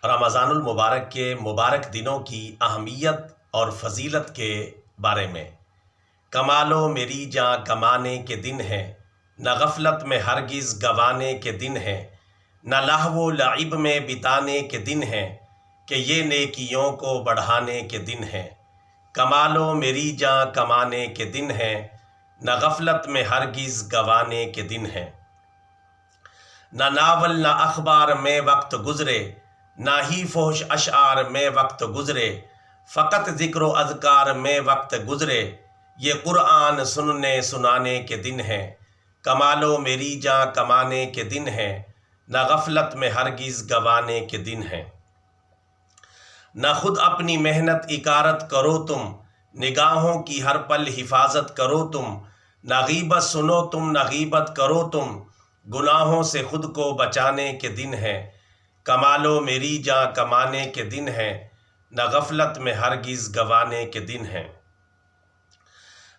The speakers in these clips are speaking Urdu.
رمضان المبارک کے مبارک دنوں کی اہمیت اور فضیلت کے بارے میں۔ کما لو میری جاں کمانے کے دن ہے، نہ غفلت میں ہرگز گوانے کے دن ہے، نہ لہو و لعب میں بتانے کے دن ہے کہ یہ نیکیوں کو بڑھانے کے دن ہے۔ کما لو میری جاں کمانے کے دن ہے، نہ غفلت میں ہرگز گوانے کے دن ہے۔ نہ ناول نہ اخبار میں وقت گزرے، نہ ہی فحش اشعار میں وقت گزرے، فقط ذکر و اذکار میں وقت گزرے، یہ قرآن سننے سنانے کے دن ہے۔ کما لو میری جاں کمانے کے دن ہے، نہ غفلت میں ہرگز گوانے کے دن ہے۔ نہ خود اپنی محنت اکارت کرو تم، نگاہوں کی ہر پل حفاظت کرو تم، نہ غیبت سنو تم نہ غیبت کرو تم، گناہوں سے خود کو بچانے کے دن ہے۔ کما لو میری جاں کمانے کے دن ہے، نہ غفلت میں ہرگز گوانے کے دن ہے۔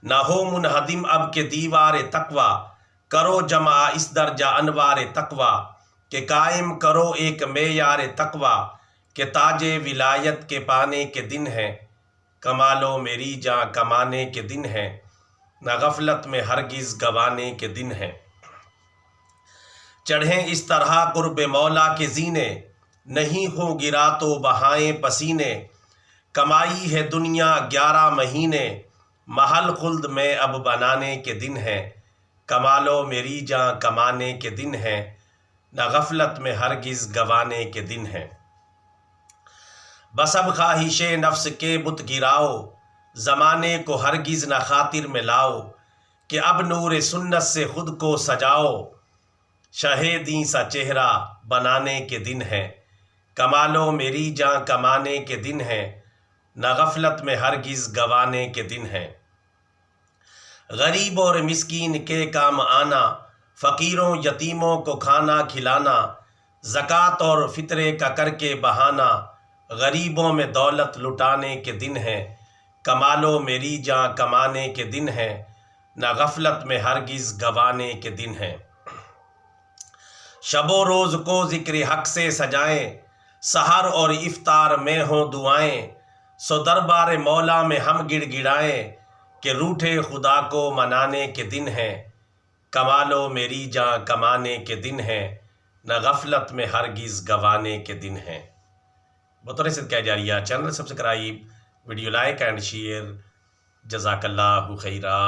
نہ ہو منہدم اب کے دیوار تقویٰ، کرو جمع اس درجہ انوار تقویٰ، کہ قائم کرو ایک معیار تقویٰ، کہ تاج ولایت کے پانے کے دن ہے۔ کما لو میری جاں کمانے کے دن ہے، نہ غفلت میں ہرگز گوانے کے دن ہے۔ چڑھیں اس طرح قرب مولا کے زینے، نہیں ہو گرا تو بہائیں پسینے، کمائی ہے دنیا 11 مہینے، محل خلد میں اب بنانے کے دن ہے۔ کما لو میری جاں کمانے کے دن ہے، نہ غفلت میں ہرگز گوانے کے دن ہے۔ بس اب خواہش نفس کے بت گراؤ، زمانے کو ہرگز نہ خاطر میں لاؤ، کہ اب نور سنت سے خود کو سجاؤ، شہیدی سا چہرہ بنانے کے دن ہے۔ کما لو میری جاں کمانے کے دن ہے، نہ غفلت میں ہرگز گوانے کے دن ہے۔ غریب اور مسکین کے کام آنا، فقیروں یتیموں کو کھانا کھلانا، زکوٰۃ اور فطرے کا کر کے بہانا، غریبوں میں دولت لٹانے کے دن ہے۔ کما لو میری جاں کمانے کے دن ہے، نہ غفلت میں ہرگز گوانے کے دن ہے۔ شب و روز کو ذکر حق سے سجائیں، سحر اور افطار میں ہوں دعائیں، سو دربار مولا میں ہم گڑ گڑائیں، کہ روٹھے خدا کو منانے کے دن ہے۔ کما لو میری جاں کمانے کے دن ہے، نہ غفلت میں ہرگز گوانے کے دن ہے۔ بطور صدقہ جاریہ channel subscribe, video like and share. جزاک اللہ خیرہ۔